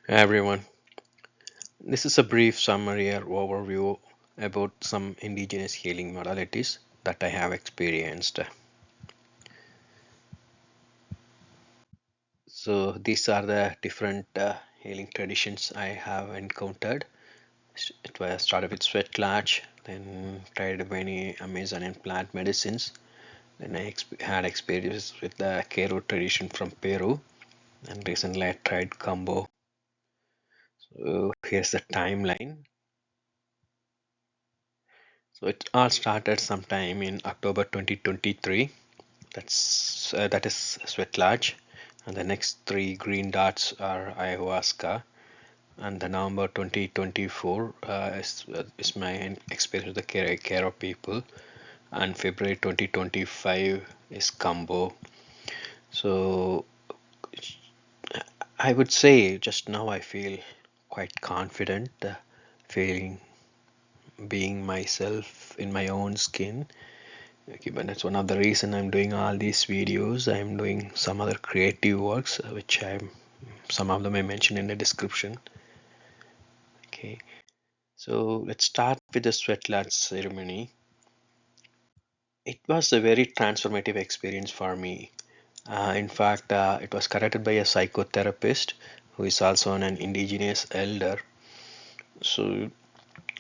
Hey everyone, this is a brief summary or overview about some indigenous healing modalities that I have experienced. So, these are the different healing traditions I have encountered. It was started with sweat lodge, then tried many Amazonian plant medicines. Then I had experience with the Kero tradition from Peru, and recently I tried Kambo. So, here's the timeline. So, it all started sometime in October 2023. That is sweat lodge, and the next three green dots are ayahuasca. And the November 2024 is my experience with the care of people, and February 2025 is combo. So I would say just now I feel quite confident, feeling being myself in my own skin. Okay, but that's one of the reason I'm doing all these videos. I'm doing some other creative works, which I'm some of them I mentioned in the description. Okay, so let's start with the sweat lodge ceremony. It was a very transformative experience for me. In fact, it was conducted by a psychotherapist who is also an indigenous elder. So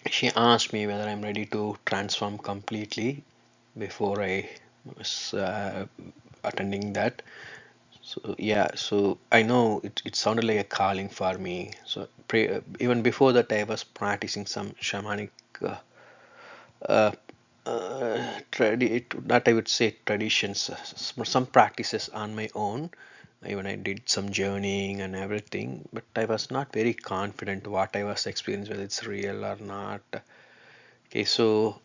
she asked me whether I'm ready to transform completely before I was attending that. So yeah, so I know it sounded like a calling for me. So even before that, I was practicing some shamanic, uh, uh, that I would say traditions, some practices on my own. Even I did some journeying and everything, but I was not very confident what I was experiencing, whether it's real or not. Okay, so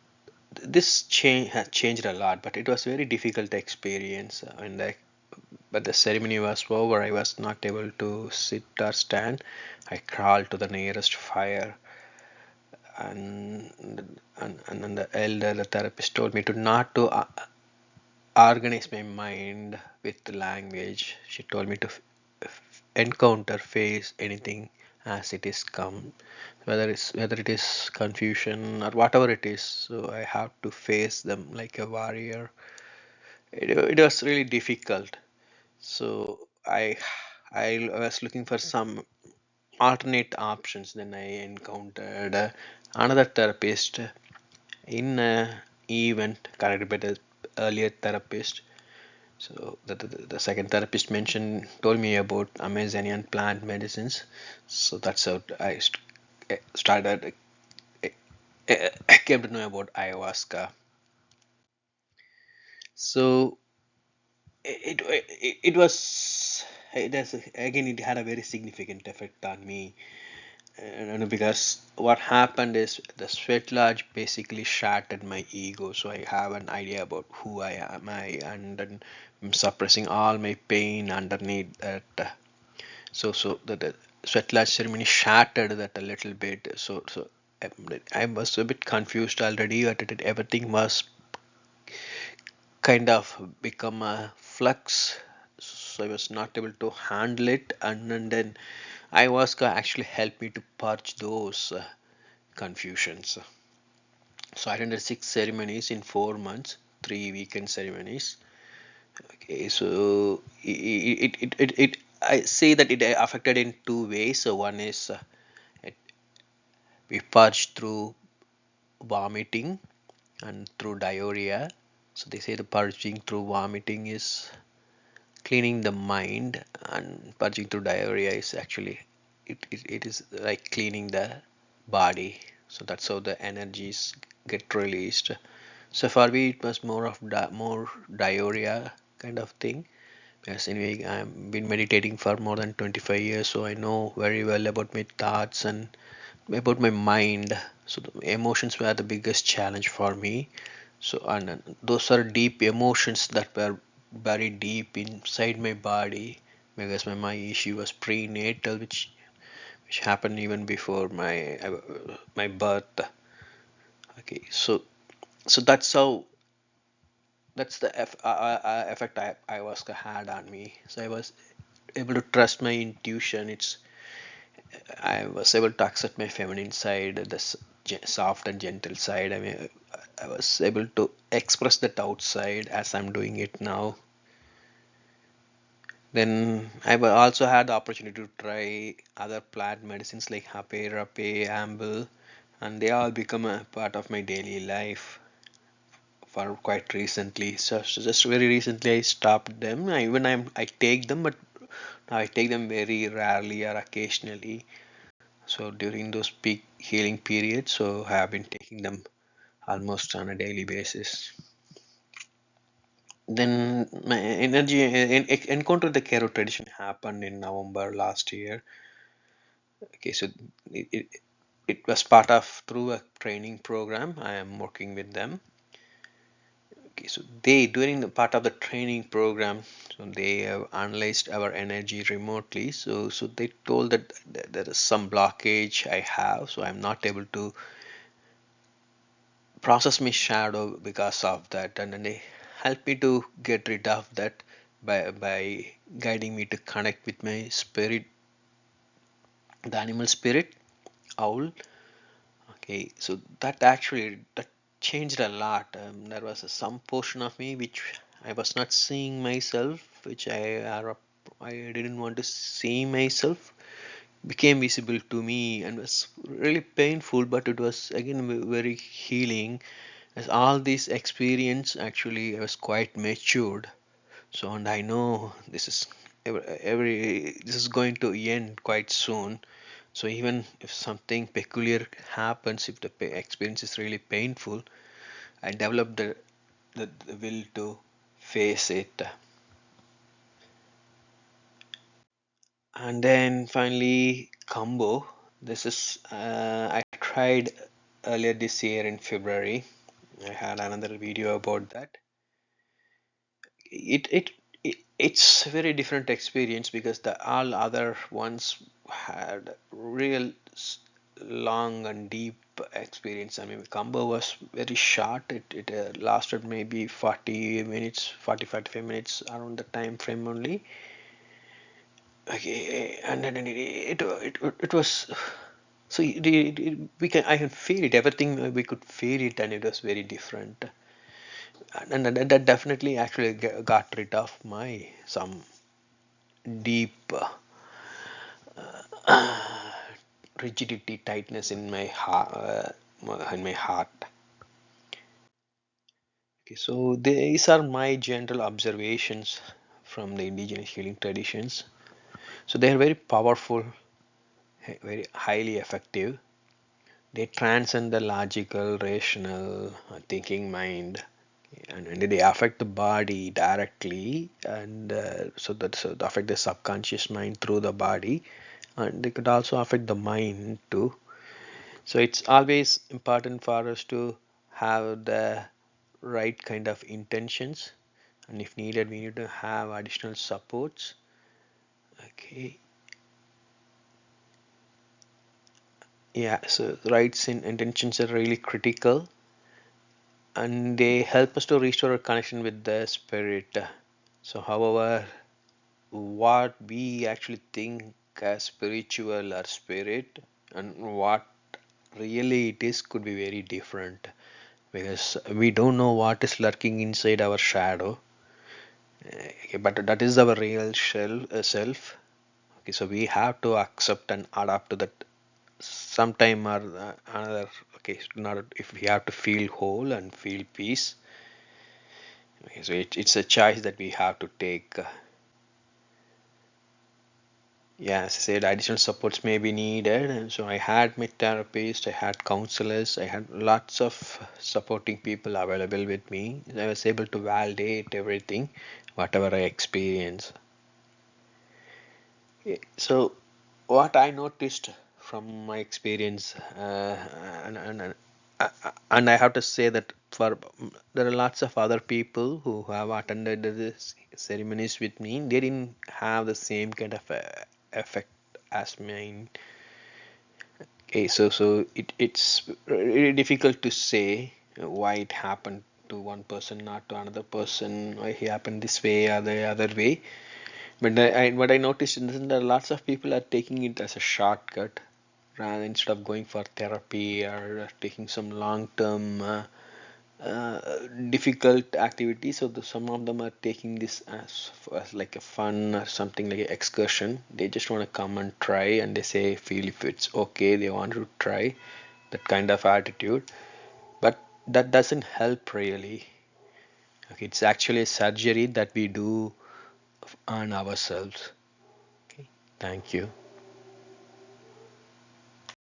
this change has changed a lot, but it was very difficult experience. And but the ceremony was over. I was not able to sit or stand. I crawled to the nearest fire, and then the elder, the therapist, told me to not to organize my mind with the language. She told me to encounter, face anything as it is come, whether it is confusion or whatever it is. So I have to face them like a warrior. It was really difficult. So I was looking for some alternate options. Then I encountered another therapist in an event carried by the earlier therapist. So the second therapist mentioned told me about Amazonian plant medicines. So that's how started. I came to know about ayahuasca. So it was it has again it had a very significant effect on me. And because what happened is the sweat lodge basically shattered my ego, so I have an idea about who I am. And then I'm suppressing all my pain underneath that. So the sweat lodge ceremony shattered that a little bit. So I was a bit confused already. Everything was kind of become a flux, so I was not able to handle it. And then ayahuasca actually helped me to purge those confusions. So I attended 6 ceremonies in 4 months, 3 weekend ceremonies. Okay, so I say that it affected in two ways. So one is it, we purged through vomiting and through diarrhea. So they say the purging through vomiting is cleaning the mind, and purging through diarrhea is actually it is like cleaning the body. So that's how the energies get released. So for me it was more of more diarrhea kind of thing, because anyway I've been meditating for more than 25 years, so I know very well about my thoughts and about my mind. So the emotions were the biggest challenge for me. So and those are deep emotions that were buried deep inside my body, because my issue was prenatal, which happened even before my birth. Okay, so that's the effect ayahuasca had on me. So I was able to trust my intuition. I was able to accept my feminine side, the soft and gentle side. I mean, I was able to express that outside as I'm doing it now. Then also had the opportunity to try other plant medicines like Hape, Rape, Amble, and they all become a part of my daily life for quite recently. So just very recently I stopped them. I take them, but now I take them very rarely or occasionally. So during those peak healing periods, so I have been taking them almost on a daily basis. Then my energy encounter the Kero tradition happened in November last year. Okay, so it, it, it was part of through a training program. I am working with them. Okay, so they during the part of the training program, so they have analyzed our energy remotely. So they told that there is some blockage I have, so I'm not able to process my shadow because of that, and then they help me to get rid of that by guiding me to connect with my spirit, the animal spirit, owl. Okay, so that changed a lot. There was some portion of me which I was not seeing myself, which I didn't want to see myself, became visible to me and was really painful. But it was again very healing, as all this experience actually I was quite matured. So and I know this is going to end quite soon. So even if something peculiar happens, if the experience is really painful, I develop the will to face it. And then finally, combo. This is I tried earlier this year in February. I had another video about that. It it, it's a very different experience because the all other ones had real long and deep experience. I mean, combo was very short. It lasted maybe 40 minutes, 45 minutes around the time frame only. Okay, and then it was so we can I can feel it. Everything we could feel it, and it was very different. And that definitely actually got rid of my some deep rigidity, tightness in my heart. Okay, so these are my general observations from the indigenous healing traditions. So they are very powerful, very highly effective. They transcend the logical, rational, thinking mind, and they affect the body directly, and so they affect the subconscious mind through the body, and they could also affect the mind too. So it's always important for us to have the right kind of intentions, and if needed, we need to have additional supports. Okay, yeah, so rights and intentions are really critical, and they help us to restore a connection with the spirit. So, however, what we actually think as spiritual or spirit and what really it is could be very different, because we don't know what is lurking inside our shadow. Okay, but that is our real self. Okay, so we have to accept and adapt to that sometime or another. Okay, not if we have to feel whole and feel peace. Okay, so it's a choice that we have to take. Yeah, as I said, additional supports may be needed. And so I had my therapist, I had counselors, I had lots of supporting people available with me. I was able to validate everything, whatever I experience. So, what I noticed from my experience, and I have to say that there are lots of other people who have attended this ceremonies with me. They didn't have the same kind of effect as mine. Okay, so it's really difficult to say why it happened to one person, not to another person, why he happened this way or the other way. But what I noticed is that lots of people are taking it as a shortcut rather instead of going for therapy or taking some long-term difficult activities. So some of them are taking this as like a fun or something like an excursion. They just want to come and try, and they say feel if it's okay. They want to try that kind of attitude, but that doesn't help really. Okay, it's actually a surgery that we do on ourselves. Okay, thank you.